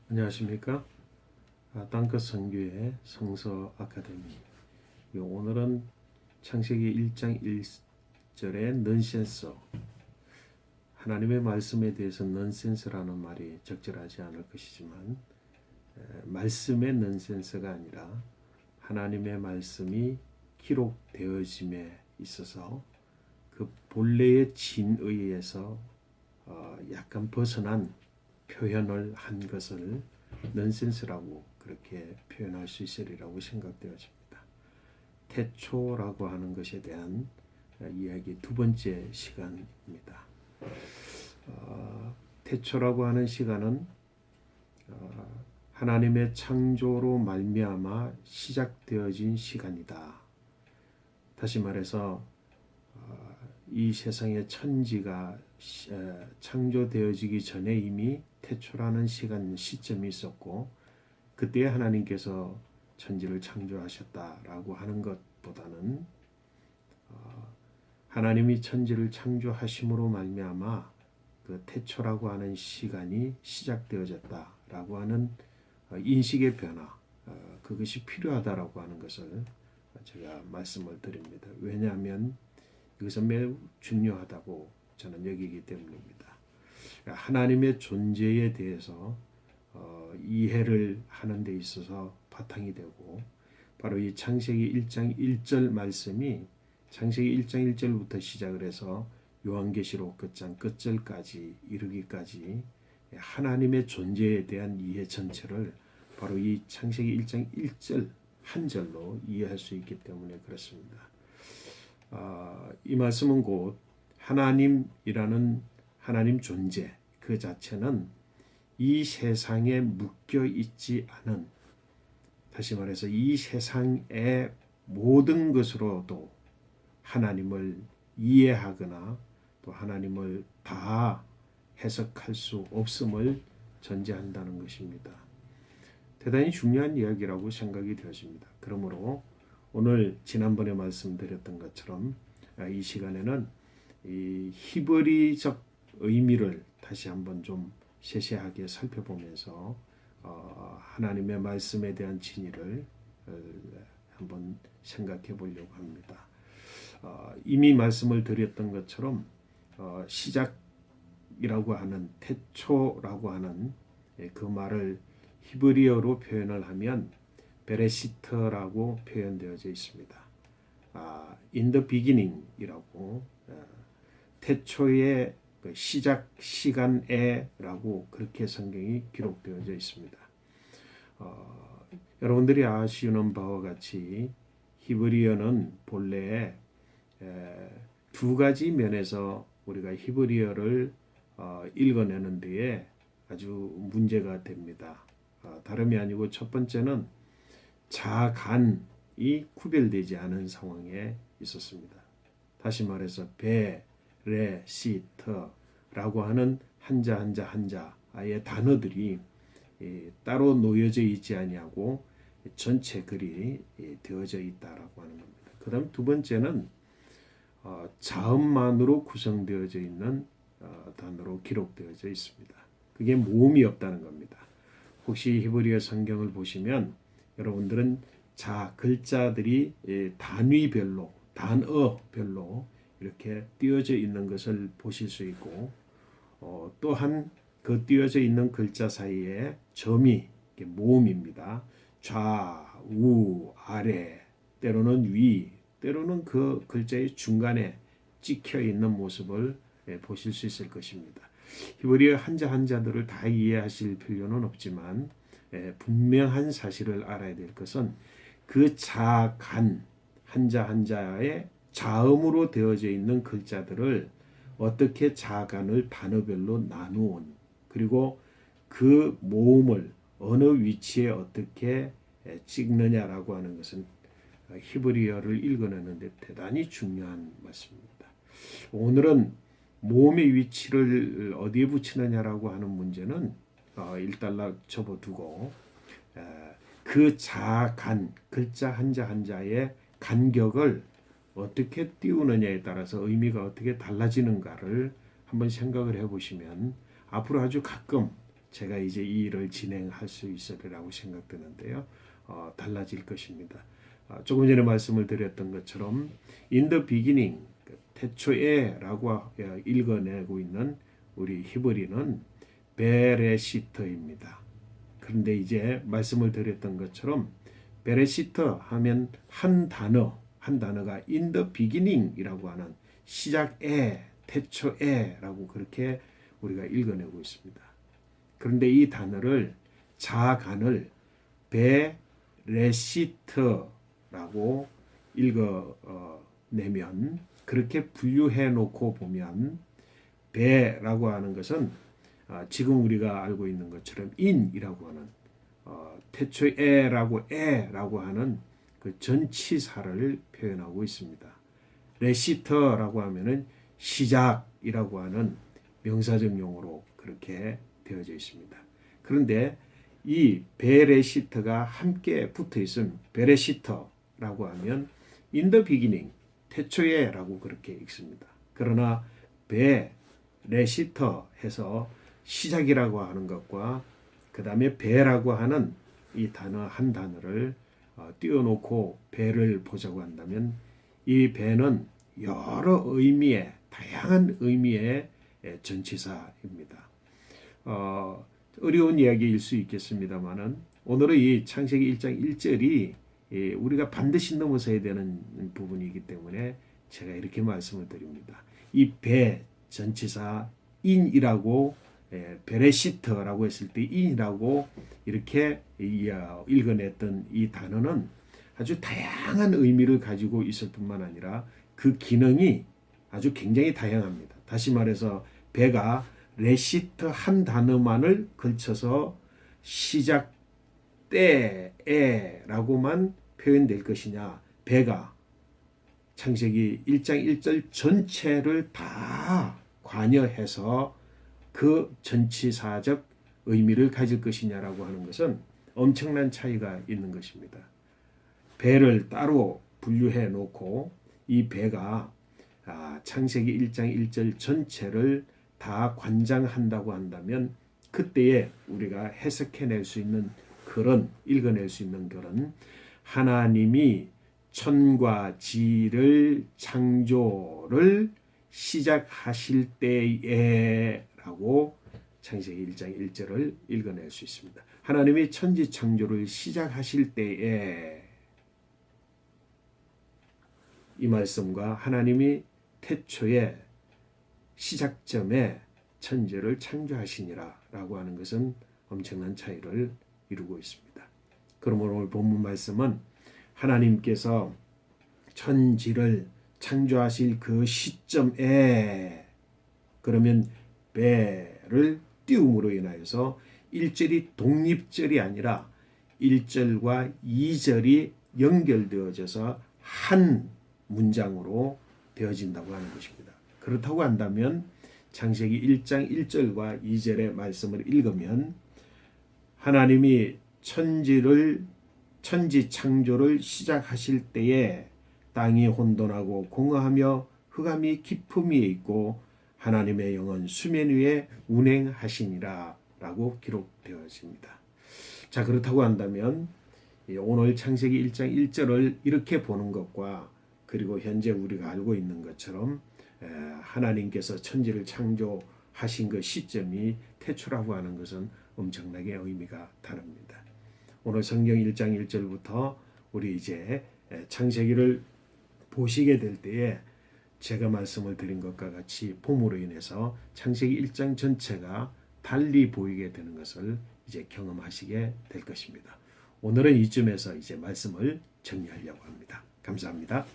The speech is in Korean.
안녕하십니까? 땅끝 선교의 성서 아카데미. 오늘은 창세기 1장 1절의 넌센스. 하나님의 말씀에 대해서 넌센스라는 말이 적절하지 않을 것이지만 말씀의 넌센스가 아니라 하나님의 말씀이 기록되어짐에 있어서 그 본래의 진의에서 약간 벗어난 표현을 한 것을 넌센스라고 그렇게 표현할 수 있으리라고 생각되어집니다. 태초라고 하는 것에 대한 이야기 두 번째 시간입니다. 태초라고 하는 시간은 하나님의 창조로 말미암아 시작되어진 시간이다. 다시 말해서 이 세상의 천지가 창조되어지기 전에 이미 태초라는 시점이 있었고 그때 하나님께서 천지를 창조하셨다라고 하는 것보다는 하나님이 천지를 창조하심으로 말미암아 그 태초라고 하는 시간이 시작되어졌다라고 하는 인식의 변화, 그것이 필요하다라고 하는 것을 제가 말씀을 드립니다. 왜냐하면 이것은 매우 중요하다고 저는 여기기 때문입니다. 하나님의 존재에 대해서 이해를 하는 데 있어서 바탕이 되고 바로 이 창세기 1장 1절 말씀이 창세기 1장 1절부터 시작을 해서 요한계시록 끝장 끝절까지 이르기까지 하나님의 존재에 대한 이해 전체를 바로 이 창세기 1장 1절 한 절로 이해할 수 있기 때문에 그렇습니다. 이 말씀은 곧 하나님이라는 하나님 존재 그 자체는 이 세상에 묶여 있지 않은, 다시 말해서 이 세상의 모든 것으로도 하나님을 이해하거나 또 하나님을 다 해석할 수 없음을 전제한다는 것입니다. 대단히 중요한 이야기라고 생각이 되어집니다. 그러므로 오늘 지난번에 말씀드렸던 것처럼 이 시간에는 이 히브리적 의미를 다시 한번 좀 세세하게 살펴보면서 하나님의 말씀에 대한 진리를 한번 생각해 보려고 합니다. 이미 말씀을 드렸던 것처럼 시작이라고 하는 태초라고 하는 그 말을 히브리어로 표현을 하면 베레시트라고 표현되어져 있습니다. In the beginning이라고 태초의 시작 시간에라고 그렇게 성경이 기록되어져 있습니다. 여러분들이 아시는 바와 같이 히브리어는 본래 두 가지 면에서 우리가 히브리어를 읽어내는 데에 아주 문제가 됩니다. 다름이 아니고 첫 번째는 자간이 구별되지 않은 상황에 있었습니다. 다시 말해서 베레시트라고 하는 한자의 단어들이 따로 놓여져 있지 아니하고 전체 글이 되어져 있다라고 하는 겁니다. 그 다음 두 번째는 자음만으로 구성되어져 있는 단어로 기록되어져 있습니다. 그게 모음이 없다는 겁니다. 혹시 히브리어 성경을 보시면 여러분들은 글자들이 단위별로, 단어별로 이렇게 띄어져 있는 것을 보실 수 있고 또한 그 띄어져 있는 글자 사이에 점이 모음입니다. 좌, 우, 아래, 때로는 위, 때로는 그 글자의 중간에 찍혀 있는 모습을 보실 수 있을 것입니다. 히브리어 한자들을 다 이해하실 필요는 없지만 분명한 사실을 알아야 될 것은 그 자간 한자의 자음으로 되어져 있는 글자들을 어떻게 자간을 단어별로 나누온, 그리고 그 모음을 어느 위치에 어떻게 찍느냐라고 하는 것은 히브리어를 읽어내는데 대단히 중요한 말씀입니다. 오늘은 모음의 위치를 어디에 붙이느냐라고 하는 문제는 일단락 접어두고 그 자간 글자 한자의 간격을 어떻게 띄우느냐에 따라서 의미가 어떻게 달라지는가를 한번 생각을 해보시면 앞으로 아주 가끔 제가 이제 이 일을 진행할 수 있으리라고 생각되는데요. 달라질 것입니다. 조금 전에 말씀을 드렸던 것처럼 in the beginning, 태초에라고 읽어내고 있는 우리 히브리는 베레시트입니다. 그런데 이제 말씀을 드렸던 것처럼 베레시트 하면 한 단어가 in the beginning이라고 하는 시작에, 태초에라고 그렇게 우리가 읽어내고 있습니다. 그런데 이 단어를 자간을 베레시트라고 읽어내면, 그렇게 분류해 놓고 보면 베라고 하는 것은 지금 우리가 알고 있는 것처럼 인이라고 하는 태초에라고 에라고 하는 그 전치사를 표현하고 있습니다. 레시터라고 하면은 시작이라고 하는 명사적 용어로 그렇게 되어져 있습니다. 그런데 이 베레시터가 함께 붙어 있으면 베레시터라고 하면 in the beginning, 태초에라고 그렇게 읽습니다. 그러나 베레시터 해서 시작이라고 하는 것과 그 다음에 배라고 하는 이 단어 한 단어를 띄워놓고 배를 보자고 한다면 이 배는 여러 의미의, 다양한 의미의 전치사입니다. 어려운 이야기일 수 있겠습니다만은 오늘은 이 창세기 1장 1절이 우리가 반드시 넘어서야 되는 부분이기 때문에 제가 이렇게 말씀을 드립니다. 이 배 전치사 인이라고 베레시트라고 했을 때 인이라고 이렇게 읽어냈던 이 단어는 아주 다양한 의미를 가지고 있을 뿐만 아니라 그 기능이 아주 굉장히 다양합니다. 다시 말해서 배가 레시트 한 단어만을 걸쳐서 시작 때에라고만 표현될 것이냐, 배가 창세기 1장 1절 전체를 다 관여해서 그 전치사적 의미를 가질 것이냐라고 하는 것은 엄청난 차이가 있는 것입니다. 배를 따로 분류해 놓고 이 배가 창세기 1장 1절 전체를 다 관장한다고 한다면 그때에 우리가 해석해낼 수 있는 글은, 읽어낼 수 있는 글은 하나님이 천과 지를 창조를 시작하실 때에 라고 창세기 1장 1절을 읽어낼 수 있습니다. 하나님이 천지 창조를 시작하실 때에, 이 말씀과 하나님이 태초에 시작점에 천지를 창조하시니라 라고 하는 것은 엄청난 차이를 이루고 있습니다. 그러므로 오늘 본문 말씀은 하나님께서 천지를 창조하실 그 시점에, 그러면 배를 띄움으로 인하여서 1절이 독립절이 아니라 1절과 2절이 연결되어져서 한 문장으로 되어진다고 하는 것입니다. 그렇다고 한다면 창세기 1장 1절과 2절의 말씀을 읽으면 하나님이 천지 창조를 시작하실 때에 땅이 혼돈하고 공허하며 흑암이 깊음 위에 있고 하나님의 영은 수면 위에 운행하시니라 라고 기록되어집니다. 자, 그렇다고 한다면 오늘 창세기 1장 1절을 이렇게 보는 것과 그리고 현재 우리가 알고 있는 것처럼 하나님께서 천지를 창조하신 그 시점이 태초라고 하는 것은 엄청나게 의미가 다릅니다. 오늘 성경 1장 1절부터 우리 이제 창세기를 보시게 될 때에 제가 말씀을 드린 것과 같이 봄으로 인해서 창세기 1장 전체가 달리 보이게 되는 것을 이제 경험하시게 될 것입니다. 오늘은 이쯤에서 이제 말씀을 정리하려고 합니다. 감사합니다.